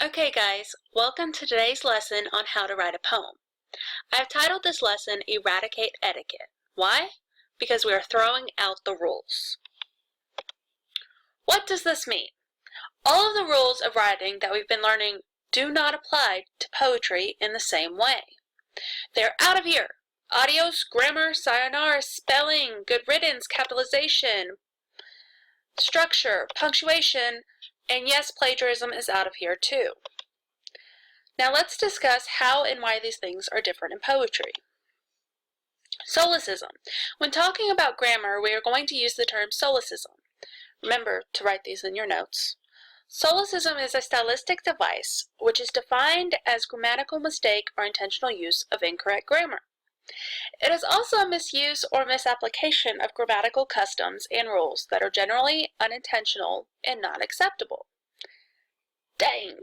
Okay guys, welcome to today's lesson on how to write a poem. I've titled this lesson Eradicate Etiquette. Why? Because we are throwing out the rules. What does this mean? All of the rules of writing that we've been learning do not apply to poetry in the same way. They're out of here. Adios, grammar, sayonara, spelling, good riddance, capitalization, structure, punctuation, and yes, plagiarism is out of here too. Now let's discuss how and why these things are different in poetry. Solecism. When talking about grammar, we are going to use the term solecism. Remember to write these in your notes. Solecism is a stylistic device which is defined as grammatical mistake or intentional use of incorrect grammar. It is also a misuse or misapplication of grammatical customs and rules that are generally unintentional and not acceptable. Dang!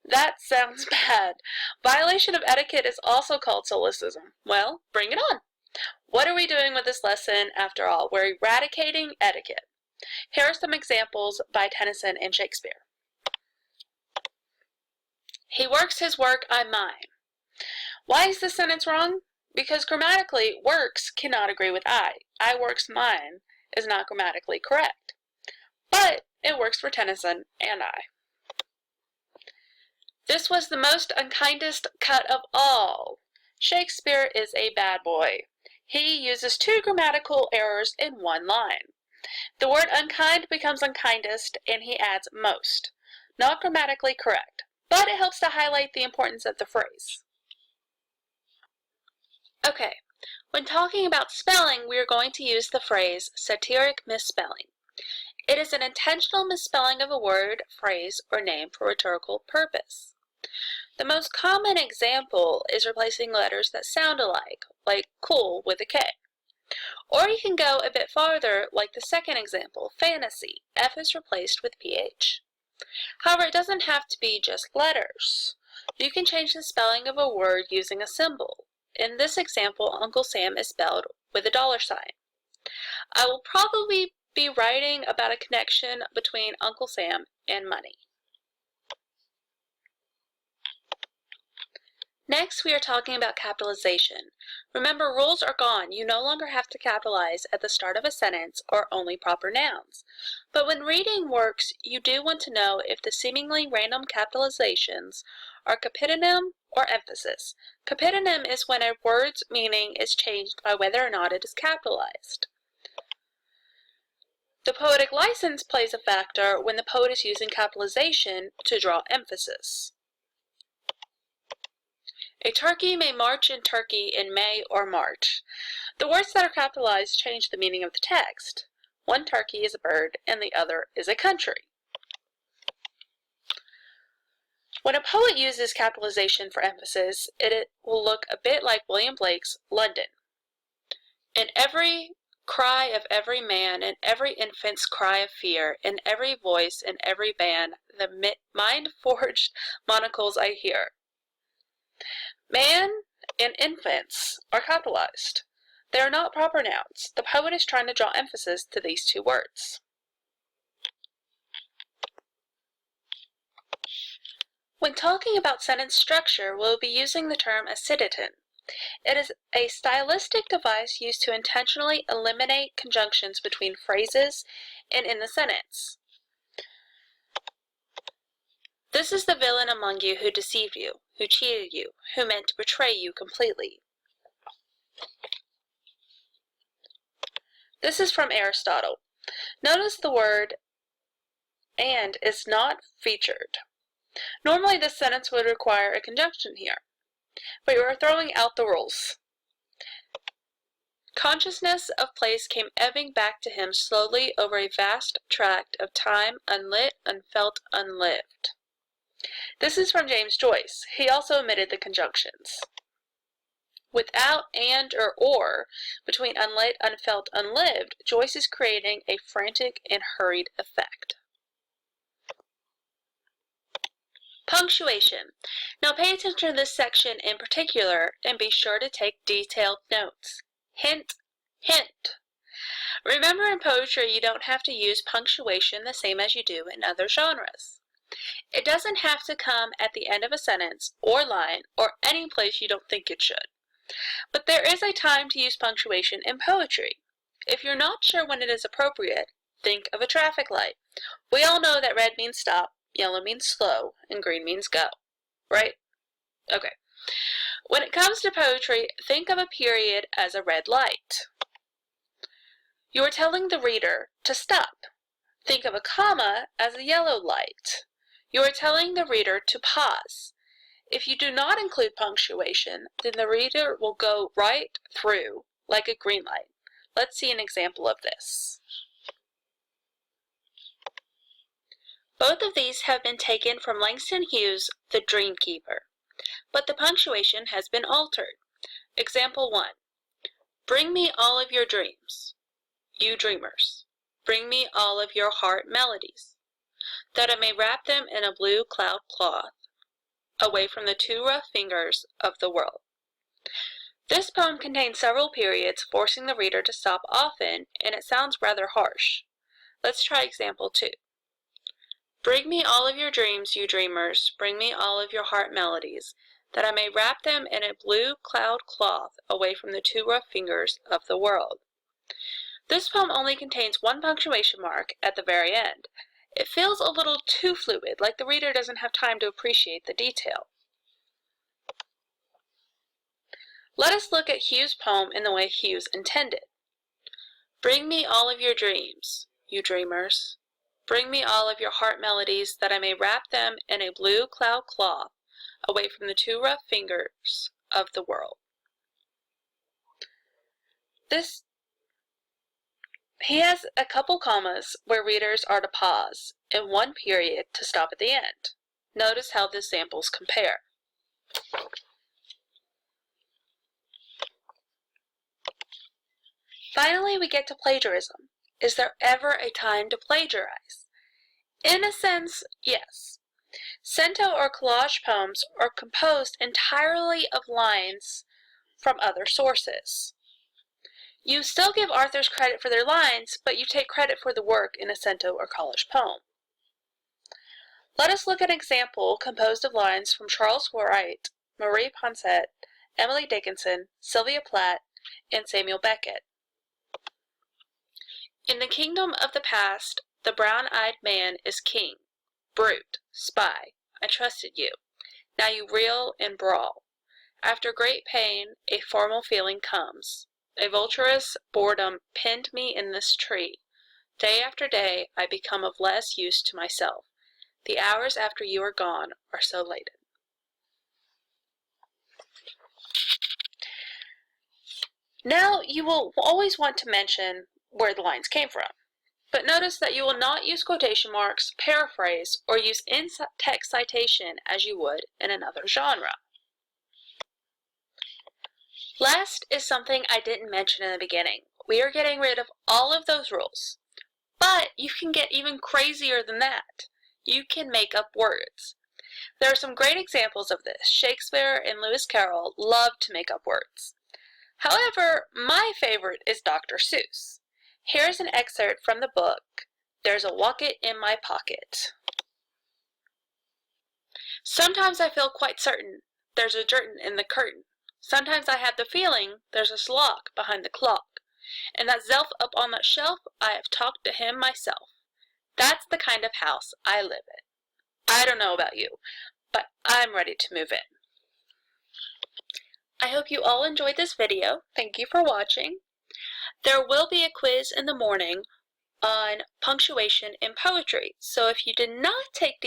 That sounds bad. Violation of etiquette is also called solecism. Well, bring it on. What are we doing with this lesson after all? We're eradicating etiquette. Here are some examples by Tennyson and Shakespeare. He works his work, I mine. Why is this sentence wrong? Because grammatically, works cannot agree with I works mine is not grammatically correct. But it works for Tennyson and I. This was the most unkindest cut of all. Shakespeare is a bad boy. He uses two grammatical errors in one line. The word unkind becomes unkindest, and he adds most. Not grammatically correct, but it helps to highlight the importance of the phrase. Okay, when talking about spelling, we are going to use the phrase satiric misspelling. It is an intentional misspelling of a word, phrase, or name for rhetorical purpose. The most common example is replacing letters that sound alike, like cool with a K. Or you can go a bit farther, like the second example, fantasy. F is replaced with PH. However, it doesn't have to be just letters. You can change the spelling of a word using a symbol. In this example, Uncle Sam is spelled with a $sign. I will probably be writing about a connection between Uncle Sam and money. Next, we are talking about capitalization. Remember, rules are gone. You no longer have to capitalize at the start of a sentence or only proper nouns. But when reading works, you do want to know if the seemingly random capitalizations are capitonym or emphasis. Capitonym is when a word's meaning is changed by whether or not it is capitalized. The poetic license plays a factor when the poet is using capitalization to draw emphasis. A turkey may march in Turkey in May or March. The words that are capitalized change the meaning of the text. One turkey is a bird and the other is a country. When a poet uses capitalization for emphasis, it will look a bit like William Blake's London. In every cry of every man, in every infant's cry of fear, in every voice, in every band, the mind-forged monocles I hear. Man and infants are capitalized. They are not proper nouns. The poet is trying to draw emphasis to these two words. When talking about sentence structure, we'll be using the term asciditon. It is a stylistic device used to intentionally eliminate conjunctions between phrases and in the sentence. This is the villain among you who deceived you, who cheated you, who meant to betray you completely. This is from Aristotle. Notice the word and is not featured. Normally this sentence would require a conjunction here, but we are throwing out the rules. Consciousness of place came ebbing back to him slowly over a vast tract of time, unlit, unfelt, unlived. This is from James Joyce. He also omitted the conjunctions. Without and or between unlit, unfelt, unlived, Joyce is creating a frantic and hurried effect. Punctuation. Now pay attention to this section in particular and be sure to take detailed notes. Hint, hint. Remember, in poetry you don't have to use punctuation the same as you do in other genres. It doesn't have to come at the end of a sentence or line or any place you don't think it should. But there is a time to use punctuation in poetry. If you're not sure when it is appropriate, think of a traffic light. We all know that red means stop, yellow means slow, and green means go, right? Okay. When it comes to poetry, think of a period as a red light. You are telling the reader to stop. Think of a comma as a yellow light. You are telling the reader to pause. If you do not include punctuation, then the reader will go right through like a green light. Let's see an example of this. Both of these have been taken from Langston Hughes' The Dreamkeeper, but the punctuation has been altered. Example 1. Bring me all of your dreams, you dreamers. Bring me all of your heart melodies, that I may wrap them in a blue cloud cloth, away from the too rough fingers of the world. This poem contains several periods, forcing the reader to stop often, and it sounds rather harsh. Let's try example 2. Bring me all of your dreams, you dreamers. Bring me all of your heart melodies, that I may wrap them in a blue cloud cloth, away from the too rough fingers of the world. This poem only contains one punctuation mark at the very end. It feels a little too fluid, like the reader doesn't have time to appreciate the detail. Let us look at Hughes' poem in the way Hughes intended. Bring me all of your dreams, you dreamers. Bring me all of your heart melodies, that I may wrap them in a blue cloud cloth, away from the too rough fingers of the world. He has a couple commas where readers are to pause, and one period to stop at the end. Notice how the samples compare. Finally, we get to plagiarism. Is there ever a time to plagiarize? In a sense, yes. Cento or collage poems are composed entirely of lines from other sources. You still give authors credit for their lines, but you take credit for the work in a cento or collage poem. Let us look at an example composed of lines from Charles Wright, Marie Poinsett, Emily Dickinson, Sylvia Plath, and Samuel Beckett. In the kingdom of the past, the brown-eyed man is king. Brute, spy, I trusted you. Now you reel and brawl. After great pain, a formal feeling comes. A vulturous boredom pinned me in this tree. Day after day, I become of less use to myself. The hours after you are gone are so laden. Now, you will always want to mention where the lines came from. But notice that you will not use quotation marks, paraphrase, or use in-text citation as you would in another genre. Last is something I didn't mention in the beginning. We are getting rid of all of those rules. But you can get even crazier than that. You can make up words. There are some great examples of this. Shakespeare and Lewis Carroll loved to make up words. However, my favorite is Dr. Seuss. Here's an excerpt from the book, There's a Wocket in My Pocket. Sometimes I feel quite certain there's a curtain in the curtain. Sometimes I have the feeling there's a lock behind the clock. And that Zelf up on that shelf, I have talked to him myself. That's the kind of house I live in. I don't know about you, but I'm ready to move in. I hope you all enjoyed this video. Thank you for watching. There will be a quiz in the morning on punctuation in poetry, so if you did not take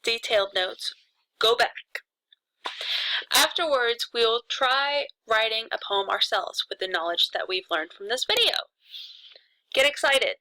detailed notes, go back. Afterwards, we will try writing a poem ourselves with the knowledge that we've learned from this video. Get excited!